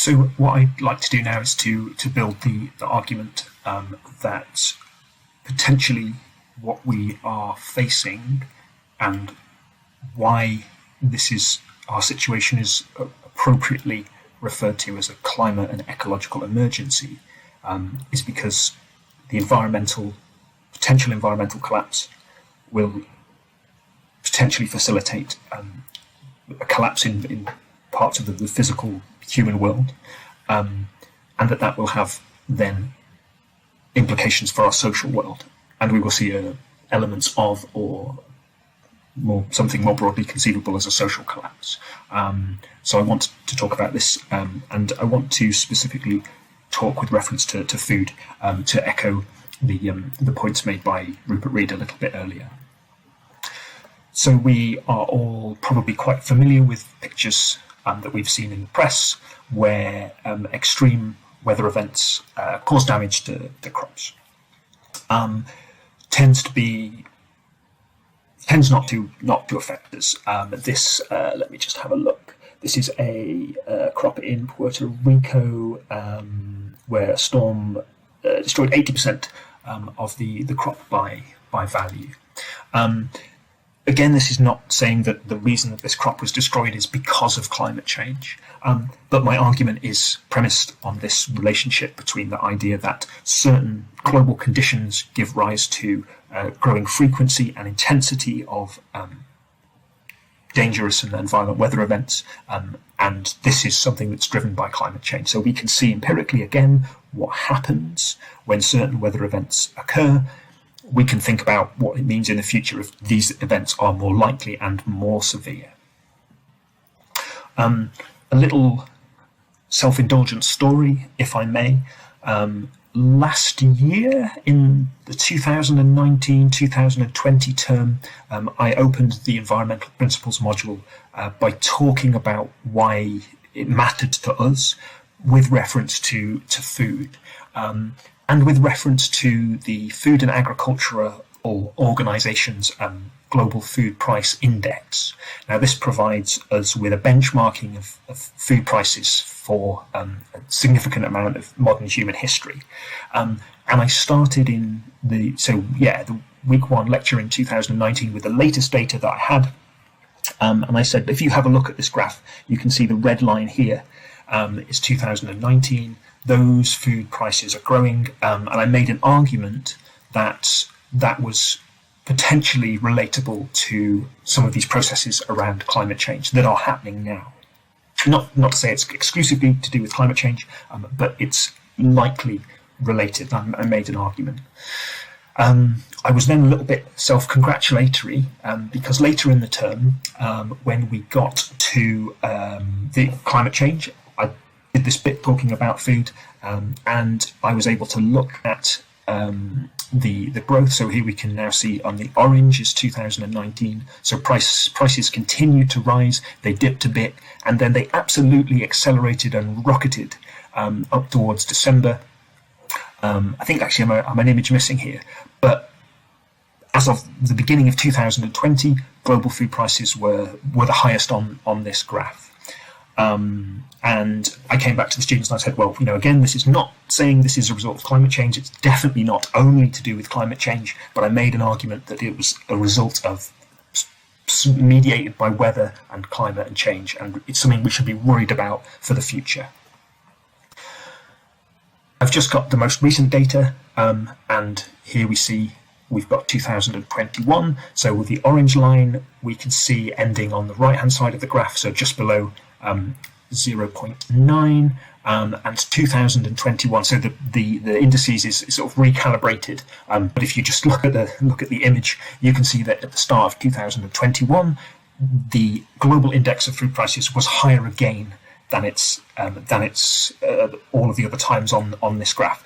So what I'd like to do now is to build the argument that potentially what we are facing and why our situation is appropriately referred to as a climate and ecological emergency is because the potential environmental collapse will potentially facilitate a collapse in parts of the physical human world, and that will have then implications for our social world, and we will see elements of, or something more broadly conceivable as, a social collapse. So I want to talk about this, and I want to specifically talk with reference to food, to echo the points made by Rupert Read a little bit earlier. So we are all probably quite familiar with pictures that we've seen in the press where extreme weather events cause damage to crops. Tends not to affect us. Let me just have a look. This is a crop in Puerto Rico where a storm destroyed 80% of the crop by value. Again, this is not saying that the reason that this crop was destroyed is because of climate change, but my argument is premised on this relationship between the idea that certain global conditions give rise to growing frequency and intensity of dangerous and violent weather events, and this is something that's driven by climate change. So we can see empirically, again, what happens when certain weather events occur. We can think about what it means in the future if these events are more likely and more severe. A little self-indulgent story, if I may. Last year, in the 2019-2020 term, I opened the Environmental Principles module by talking about why it mattered to us with reference to food. And with reference to the Food and Agricultural Organization's Global Food Price Index. Now, this provides us with a benchmarking of food prices for a significant amount of modern human history. And I started in the week one lecture in 2019 with the latest data that I had. And I said, if you have a look at this graph, you can see the red line here is 2019. Those food prices are growing, and I made an argument that was potentially relatable to some of these processes around climate change that are happening now. Not to say it's exclusively to do with climate change, but it's likely related. I made an argument. I was then a little bit self-congratulatory because later in the term, when we got to the climate change, I did this bit talking about food, and I was able to look at the growth. So here we can now see on the orange is 2019. So prices continued to rise. They dipped a bit, and then they absolutely accelerated and rocketed up towards December. I think actually I'm an image missing here, but as of the beginning of 2020, global food prices were the highest on this graph. And I came back to the students and I said, well, again, this is not saying this is a result of climate change. It's definitely not only to do with climate change, but I made an argument that it was a result of mediated by weather and climate and change, and it's something we should be worried about for the future. I've just got the most recent data, and here we see we've got 2021. So with the orange line, we can see ending on the right-hand side of the graph, so just below 0.9, and 2021. So the indices is sort of recalibrated. But if you just look at the image, you can see that at the start of 2021, the global index of food prices was higher again than it's all of the other times on this graph.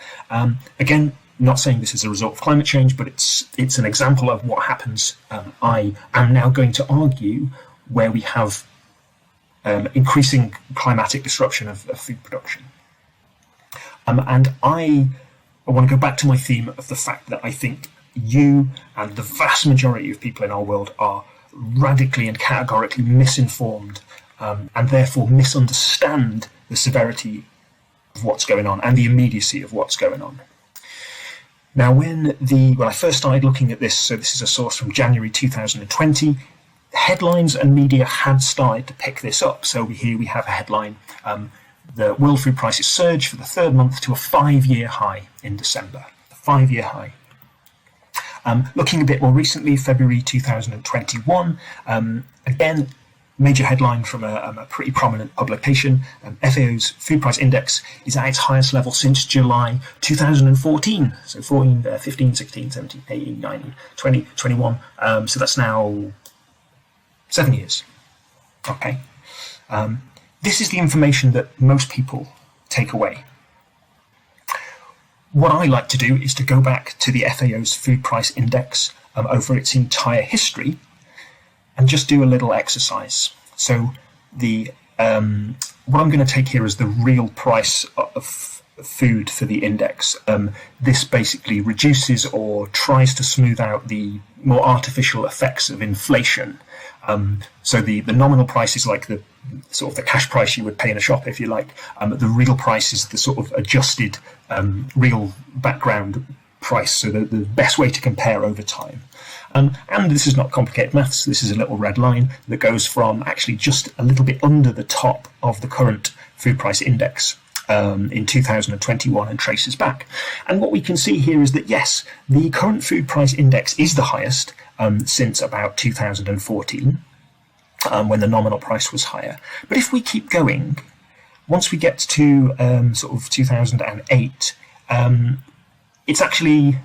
Again, not saying this is a result of climate change, but it's an example of what happens. I am now going to argue where we have increasing climatic disruption of food production. And I want to go back to my theme of the fact that I think you and the vast majority of people in our world are radically and categorically misinformed, and therefore misunderstand the severity of what's going on and the immediacy of what's going on. Now, when I first started looking at this, so this is a source from January 2020, headlines and media had started to pick this up. So here we have a headline, the world food prices surged for the third month to a 5-year high in December, a 5-year high. Looking a bit more recently, February 2021, again, major headline from a pretty prominent publication. FAO's food price index is at its highest level since July 2014. So 14, 15, 16, 17, 18, 19, 20, 21. So that's now 7 years. Okay. This is the information that most people take away. What I like to do is to go back to the FAO's food price index over its entire history and just do a little exercise. So what I'm going to take here is the real price of food for the index. This basically reduces or tries to smooth out the more artificial effects of inflation. So the nominal price is like the sort of the cash price you would pay in a shop, if you like. The real price is the sort of adjusted real background price, so the best way to compare over time. And this is not complicated maths. This is a little red line that goes from actually just a little bit under the top of the current food price index in 2021 and traces back. And what we can see here is that, yes, the current food price index is the highest since about 2014, when the nominal price was higher. But if we keep going, once we get to sort of 2008, it's actually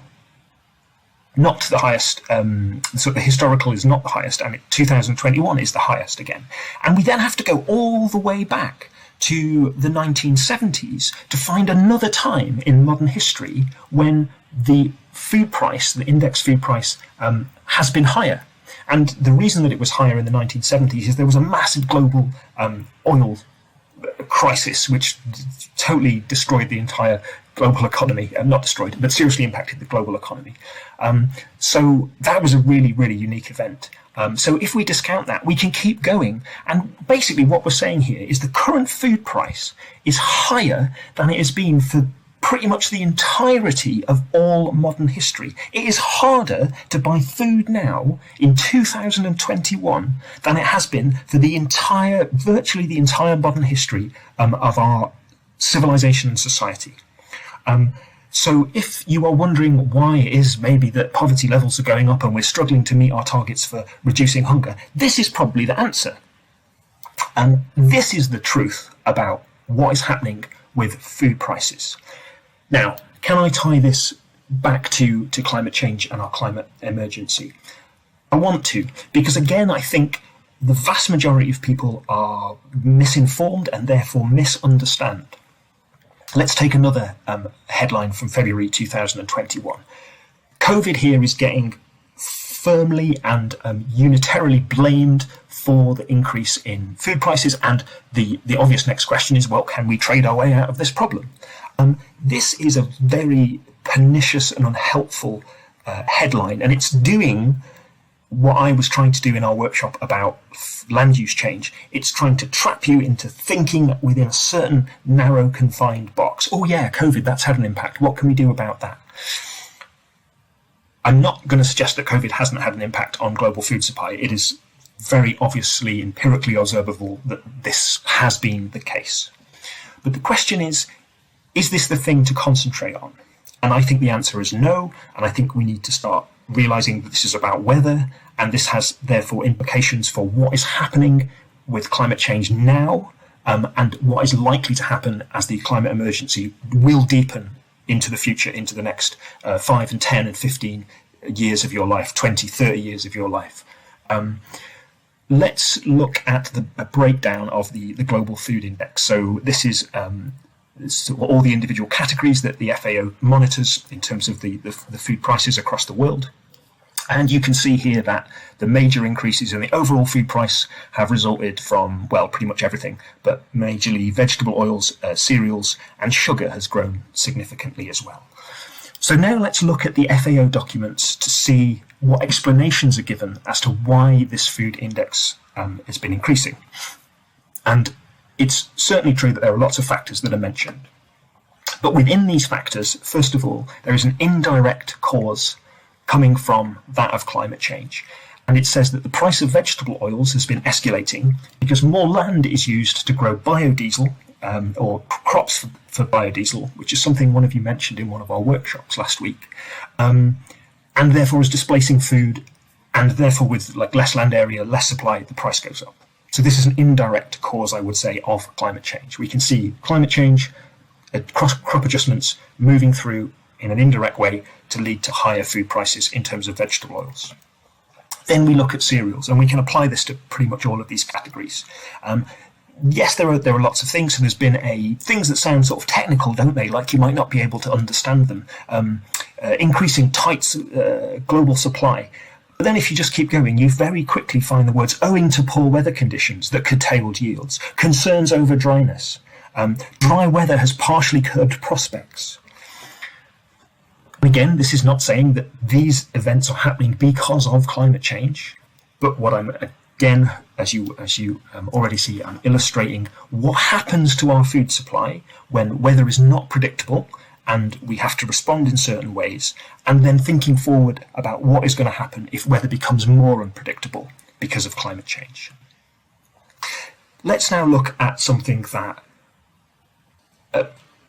not the highest, so the historical is not the highest, and 2021 is the highest again. And we then have to go all the way back to the 1970s to find another time in modern history when the food price, the index food price, has been higher. And the reason that it was higher in the 1970s is there was a massive global oil crisis which totally destroyed the entire global economy, not destroyed, but seriously impacted the global economy. So that was a really, really unique event. So if we discount that, we can keep going. And basically what we're saying here is the current food price is higher than it has been for pretty much the entirety of all modern history. It is harder to buy food now in 2021 than it has been for virtually the entire modern history of our civilization and society. So if you are wondering why it is maybe that poverty levels are going up and we're struggling to meet our targets for reducing hunger, this is probably the answer. And this is the truth about what is happening with food prices. Now, can I tie this back to climate change and our climate emergency? I want to, because again, I think the vast majority of people are misinformed and therefore misunderstand. Let's take another headline from February 2021. COVID here is getting firmly and unitarily blamed for the increase in food prices, and the obvious next question is, well, can we trade our way out of this problem? This is a very pernicious and unhelpful headline, and it's doing what I was trying to do in our workshop about land use change. It's trying to trap you into thinking within a certain narrow, confined box. Oh yeah, COVID, that's had an impact. What can we do about that? I'm not going to suggest that COVID hasn't had an impact on global food supply. It is very obviously empirically observable that this has been the case. But the question is this the thing to concentrate on? And I think the answer is no, and I think we need to start realizing that this is about weather, and this has therefore implications for what is happening with climate change now, and what is likely to happen as the climate emergency will deepen into the future, into the next 5 and 10 and 15 years of your life, 20, 30 years of your life. Let's look at a breakdown of the global food index. So this is all the individual categories that the FAO monitors in terms of the food prices across the world. And you can see here that the major increases in the overall food price have resulted from, well, pretty much everything, but majorly vegetable oils, cereals, and sugar has grown significantly as well. So now let's look at the FAO documents to see what explanations are given as to why this food index has been increasing. And it's certainly true that there are lots of factors that are mentioned. But within these factors, first of all, there is an indirect cause coming from that of climate change. And it says that the price of vegetable oils has been escalating because more land is used to grow biodiesel, or crops for biodiesel, which is something one of you mentioned in one of our workshops last week, and therefore is displacing food, and therefore with less land area, less supply, the price goes up. So this is an indirect cause, I would say, of climate change. We can see climate change, crop adjustments moving through in an indirect way to lead to higher food prices in terms of vegetable oils. Then we look at cereals, and we can apply this to pretty much all of these categories. Yes, there are lots of things, and there's been things that sound sort of technical, don't they? Like you might not be able to understand them. Increasing tight global supply. But then if you just keep going, you very quickly find the words owing to poor weather conditions that curtailed yields, concerns over dryness, dry weather has partially curbed prospects. Again, this is not saying that these events are happening because of climate change, but what I'm, again, as you already see, I'm illustrating what happens to our food supply when weather is not predictable and we have to respond in certain ways, and then thinking forward about what is going to happen if weather becomes more unpredictable because of climate change. Let's now look at something that,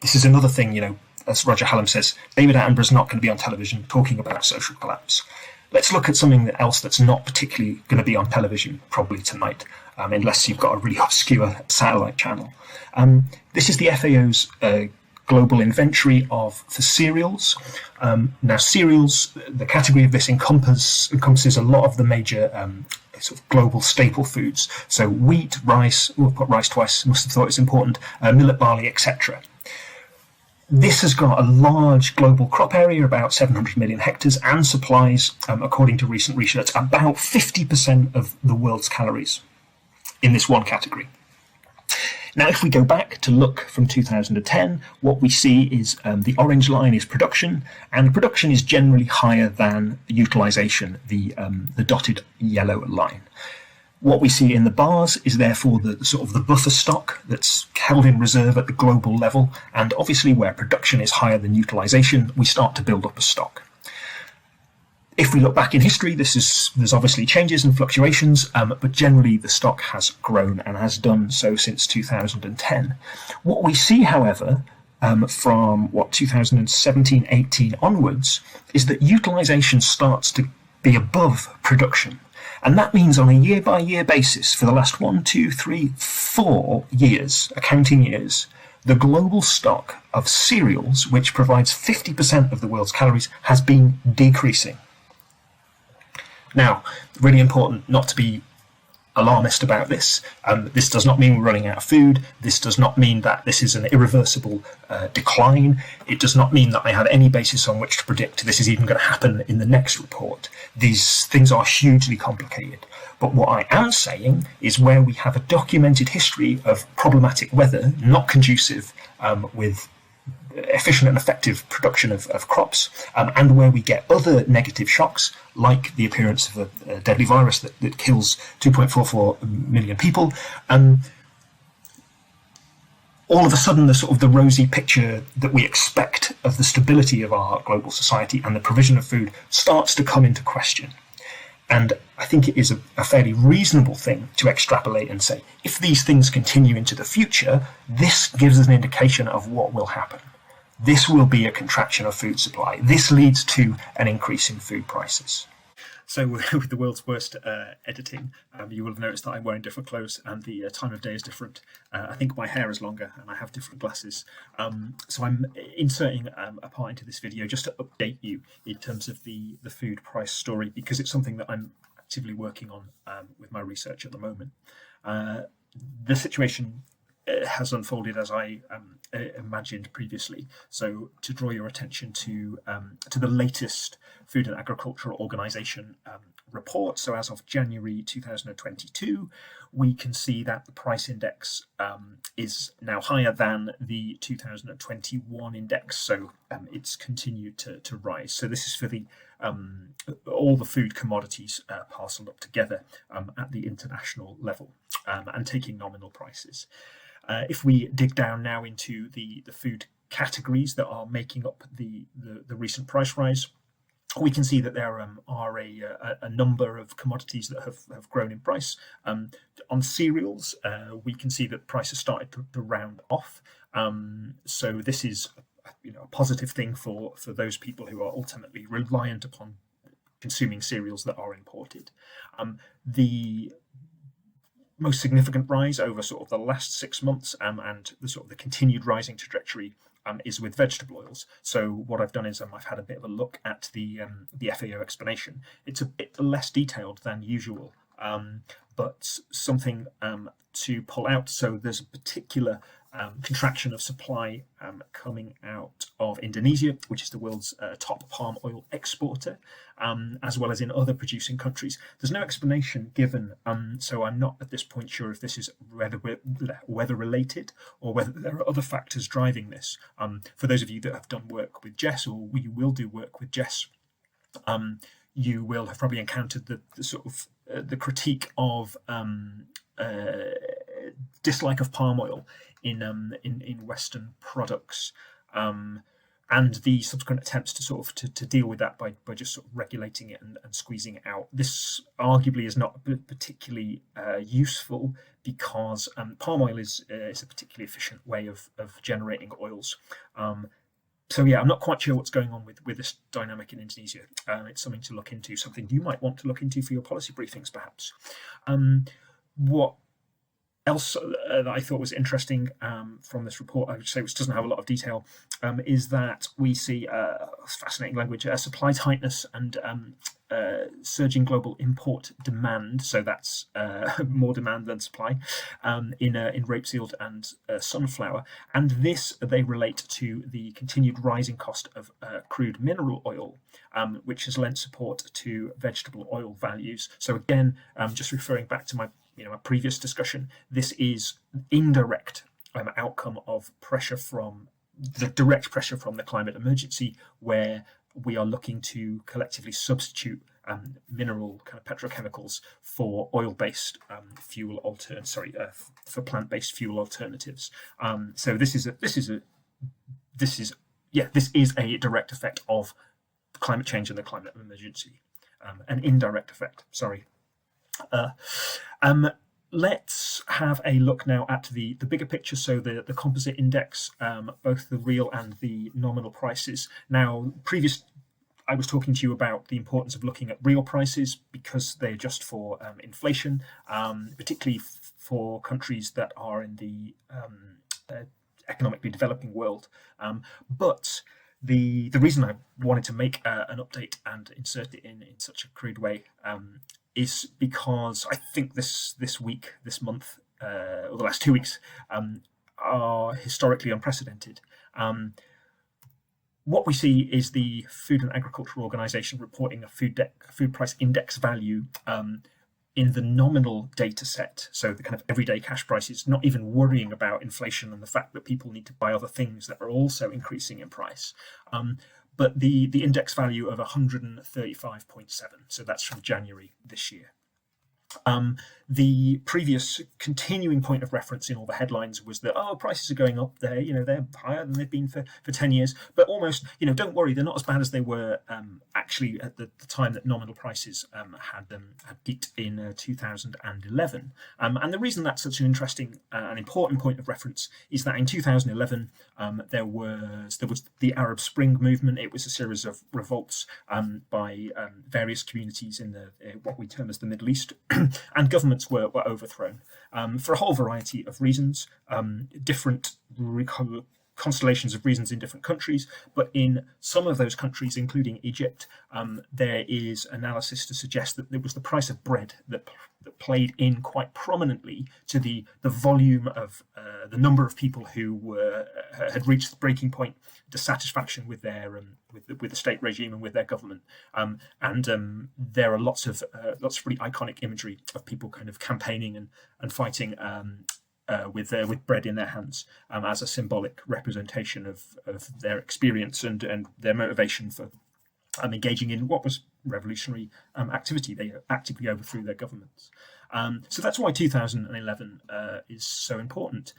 this is another thing, as Roger Hallam says, David Attenborough's not going to be on television talking about social collapse. Let's look at something else that's not particularly going to be on television probably tonight, unless you've got a really obscure satellite channel. This is the FAO's global inventory for cereals. Now, cereals, the category of this encompasses a lot of the major sort of global staple foods. So wheat, rice, we'll put rice twice, must have thought it's important, millet, barley, etc. This has got a large global crop area, about 700 million hectares, and supplies, according to recent research, about 50% of the world's calories in this one category. Now, if we go back to look from 2010, what we see is the orange line is production, and production is generally higher than utilization, the dotted yellow line. What we see in the bars is therefore the sort of the buffer stock that's held in reserve at the global level, and obviously where production is higher than utilization, we start to build up a stock. If we look back in history, there's obviously changes and fluctuations, but generally the stock has grown and has done so since 2010. What we see, however, from 2017-18 onwards, is that utilization starts to be above production. And that means on a year-by-year basis, for the last 1, 2, 3, 4 years, accounting years, the global stock of cereals, which provides 50% of the world's calories, has been decreasing. Now, really important not to be alarmist about this. This does not mean we're running out of food. This does not mean that this is an irreversible decline. It does not mean that I have any basis on which to predict this is even going to happen in the next report. These things are hugely complicated. But what I am saying is where we have a documented history of problematic weather, not conducive with efficient and effective production of crops, and where we get other negative shocks, like the appearance of a deadly virus that kills 2.44 million people, all of a sudden the rosy picture that we expect of the stability of our global society and the provision of food starts to come into question. And I think it is a fairly reasonable thing to extrapolate and say, if these things continue into the future, this gives us an indication of what will happen. This will be a contraction of food supply. This leads to an increase in food prices. So with the world's worst editing, you will have noticed that I'm wearing different clothes and the time of day is different. I think my hair is longer and I have different glasses. So I'm inserting a part into this video just to update you in terms of the food price story, because it's something that I'm actively working on with my research at the moment. The situation has unfolded as I imagined previously. So to draw your attention to the latest Food and Agricultural Organization report, so as of January 2022, we can see that the price index is now higher than the 2021 index, so it's continued to rise. So this is for the all the food commodities parceled up together at the international level and taking nominal prices. If we dig down now into the food categories that are making up the recent price rise, we can see that there are a number of commodities that have grown in price. On cereals, we can see that prices started to round off. So this is a positive thing for those people who are ultimately reliant upon consuming cereals that are imported. The most significant rise over sort of the last 6 months, and the sort of the continued rising trajectory, is with vegetable oils. So what I've done is I've had a bit of a look at the FAO explanation. It's a bit less detailed than usual, but something to pull out. So there's a particular contraction of supply coming out of Indonesia, which is the world's top palm oil exporter, as well as in other producing countries. There's no explanation given, so I'm not at this point sure if this is weather related or whether there are other factors driving this. For those of you that have done work with Jess, or we will do work with Jess, you will have probably encountered the sort of the critique of dislike of palm oil in Western products, and the subsequent attempts to sort of to deal with that by just sort of regulating it and squeezing it out. This arguably is not particularly useful, because palm oil is a particularly efficient way of generating oils. So yeah, I'm not quite sure what's going on with this dynamic in Indonesia. It's something to look into, something you might want to look into for your policy briefings, perhaps. What else that I thought was interesting from this report, I would say, which doesn't have a lot of detail, is that we see fascinating language, supply tightness and surging global import demand. So that's more demand than supply in rapeseed and sunflower, and this they relate to the continued rising cost of crude mineral oil, which has lent support to vegetable oil values. So again, just referring back to my previous discussion, this is indirect outcome of pressure from the direct pressure from the climate emergency, where we are looking to collectively substitute mineral kind of petrochemicals for oil-based fuel for plant-based fuel alternatives. So this is a direct effect of climate change and the climate emergency, an indirect effect. Sorry. Let's have a look now at the bigger picture, so the composite index, both the real and the nominal prices. Now, I was talking to you about the importance of looking at real prices because they adjust for inflation, particularly for countries that are in the economically developing world. But the reason I wanted to make an update and insert it in such a crude way is because I think this week, this month, or the last 2 weeks are historically unprecedented. What we see is the Food and Agricultural Organization reporting a food price index value in the nominal data set, so the kind of everyday cash prices, not even worrying about inflation and the fact that people need to buy other things that are also increasing in price. But the index value of 135.7, so that's from January this year. The previous continuing point of reference in all the headlines was that, prices are going up there, they're higher than they've been for 10 years, but almost, don't worry, they're not as bad as they were actually at the time that nominal prices had peaked in 2011. And the reason that's such an interesting and important point of reference is that in 2011 there was the Arab Spring movement. It was a series of revolts by various communities in what we term as the Middle East, and governments were overthrown for a whole variety of reasons, different constellations of reasons in different countries. But in some of those countries, including Egypt, there is analysis to suggest that it was the price of bread that played in quite prominently to the volume of the number of people who had reached the breaking point, dissatisfaction with their with the state regime and with their government. And there are lots of really iconic imagery of people kind of campaigning and fighting with bread in their hands as a symbolic representation of their experience and their motivation for engaging in what was revolutionary activity. They actively overthrew their governments. So that's why 2011 is so important.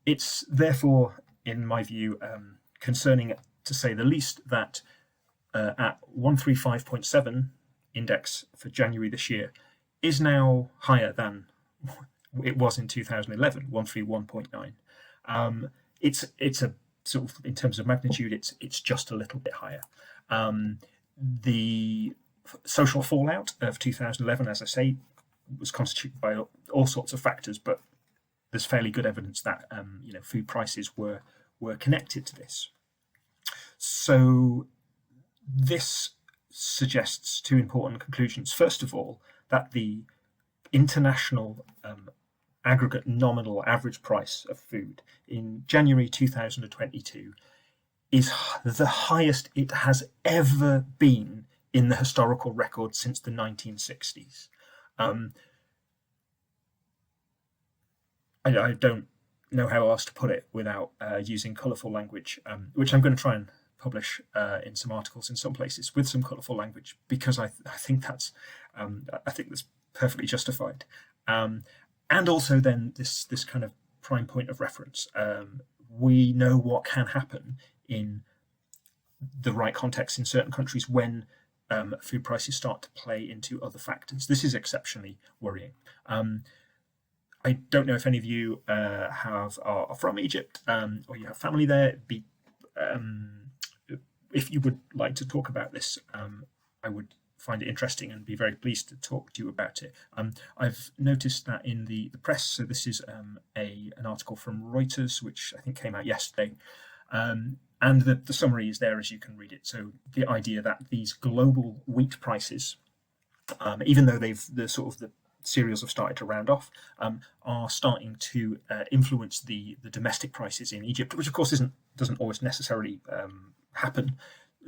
It's therefore, in my view, concerning to say the least that at 135.7 index for January this year is now higher than it was in 2011, 131.9. It's a sort of, in terms of magnitude, it's just a little bit higher. The social fallout of 2011, as I say, was constituted by all sorts of factors, but there's fairly good evidence that food prices were connected to this. So this suggests two important conclusions. First of all, that the international aggregate nominal average price of food in January 2022 is the highest it has ever been in the historical record since the 1960s. I don't know how else to put it without using colourful language, which I'm going to try and publish in some articles in some places with some colourful language, because I think that's perfectly justified. And also then this kind of prime point of reference. We know what can happen in the right context in certain countries when food prices start to play into other factors. This is exceptionally worrying. I don't know if any of you are from Egypt or you have family there. If you would like to talk about this, I would find it interesting and be very pleased to talk to you about it. I've noticed that in the press, so this is an article from Reuters, which I think came out yesterday, and the summary is there as you can read it. So the idea that these global wheat prices, even though the cereals have started to round off, are starting to influence the domestic prices in Egypt, which of course doesn't always necessarily happen.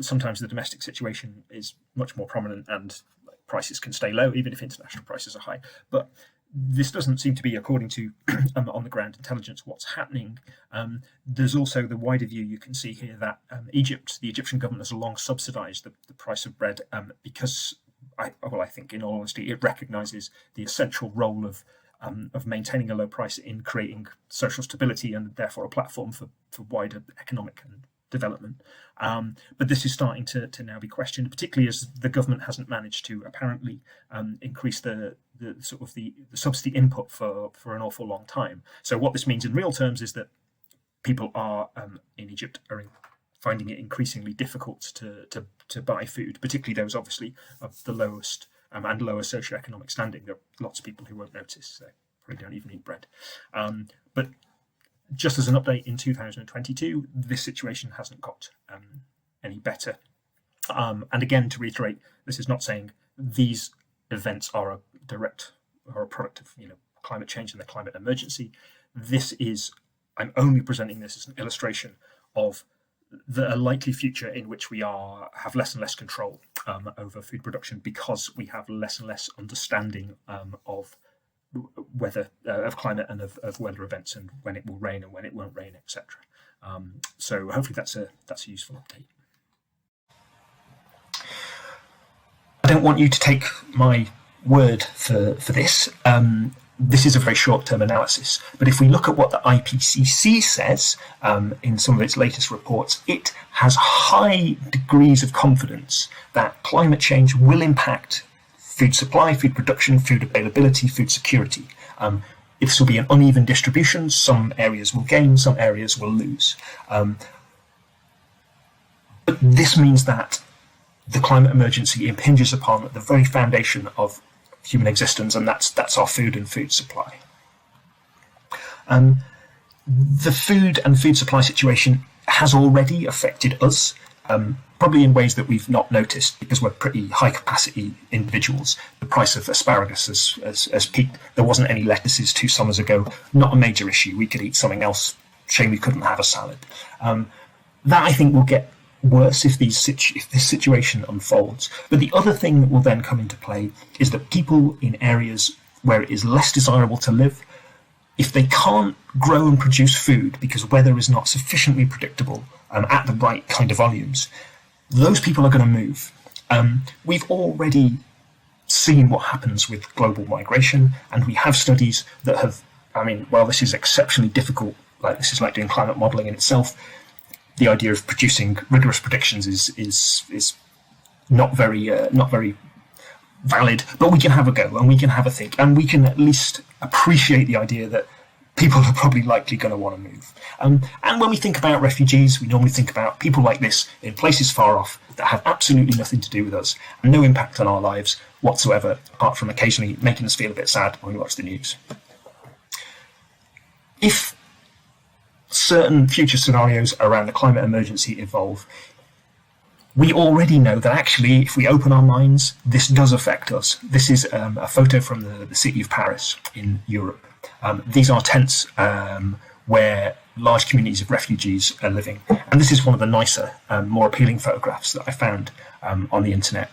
Sometimes the domestic situation is much more prominent and prices can stay low, even if international prices are high. But this doesn't seem to be, according to on the ground intelligence, what's happening. There's also the wider view you can see here that the Egyptian government has long subsidized the price of bread because I think, in all honesty, it recognises the essential role of maintaining a low price in creating social stability and therefore a platform for wider economic and development. But this is starting to now be questioned, particularly as the government hasn't managed to apparently increase the subsidy input for an awful long time. So what this means in real terms is that people are in Egypt are finding it increasingly difficult to buy food, particularly those obviously of the lowest and lower socioeconomic standing. There are lots of people who won't notice. They probably don't even eat bread. But just as an update, in 2022, this situation hasn't got any better. And again, to reiterate, this is not saying these events are a product of climate change and the climate emergency. I'm only presenting this as an illustration of the likely future in which we have less and less control over food production because we have less and less understanding of weather, of climate, and of weather events, and when it will rain and when it won't rain, etc. So hopefully that's a useful update. I don't want you to take my word for this. This is a very short-term analysis, but if we look at what the IPCC says in some of its latest reports, it has high degrees of confidence that climate change will impact food supply, food production, food availability, food security. This will be an uneven distribution. Some areas will gain, some areas will lose. But this means that the climate emergency impinges upon the very foundation of human existence, and that's our food and food supply. The food and food supply situation has already affected us, probably in ways that we've not noticed because we're pretty high capacity individuals. The price of asparagus has peaked. There wasn't any lettuces 2 summers ago. Not a major issue. We could eat something else. Shame we couldn't have a salad. That I think will get worse if this situation unfolds. But the other thing that will then come into play is that people in areas where it is less desirable to live, if they can't grow and produce food because weather is not sufficiently predictable at the right kind of volumes, those people are going to move. We've already seen what happens with global migration, and we have studies that have, while this is exceptionally difficult, like this is like doing climate modelling in itself, the idea of producing rigorous predictions is not very valid, but we can have a go and we can have a think, and we can at least appreciate the idea that people are probably likely going to want to move. And when we think about refugees, we normally think about people like this in places far off that have absolutely nothing to do with us and no impact on our lives whatsoever, apart from occasionally making us feel a bit sad when we watch the news. If certain future scenarios around the climate emergency evolve, we already know that actually, if we open our minds, this does affect us. This is a photo from the city of Paris in Europe. These are tents where large communities of refugees are living. And this is one of the nicer, more appealing photographs that I found on the internet.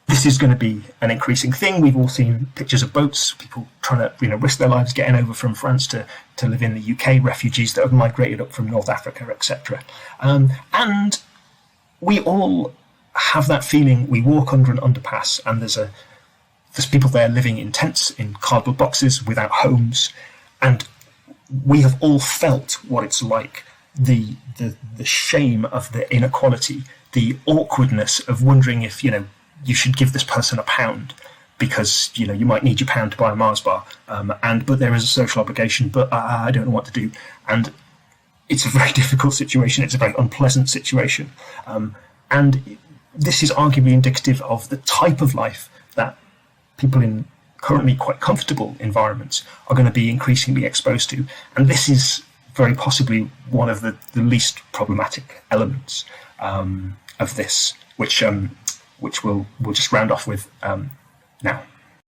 This is going to be an increasing thing. We've all seen pictures of boats, people trying to risk their lives getting over from France to live in the UK, refugees that have migrated up from North Africa, etc. And we all have that feeling. We walk under an underpass and there's people there living in tents, in cardboard boxes, without homes. And we have all felt what it's like, the shame of the inequality, the awkwardness of wondering if, you should give this person £1 because, you might need your pound to buy a Mars bar. But there is a social obligation, but I don't know what to do. And it's a very difficult situation. It's a very unpleasant situation. And this is arguably indicative of the type of life that people in currently quite comfortable environments are going to be increasingly exposed to. And this is very possibly one of the least problematic elements of this, which we'll just round off with now.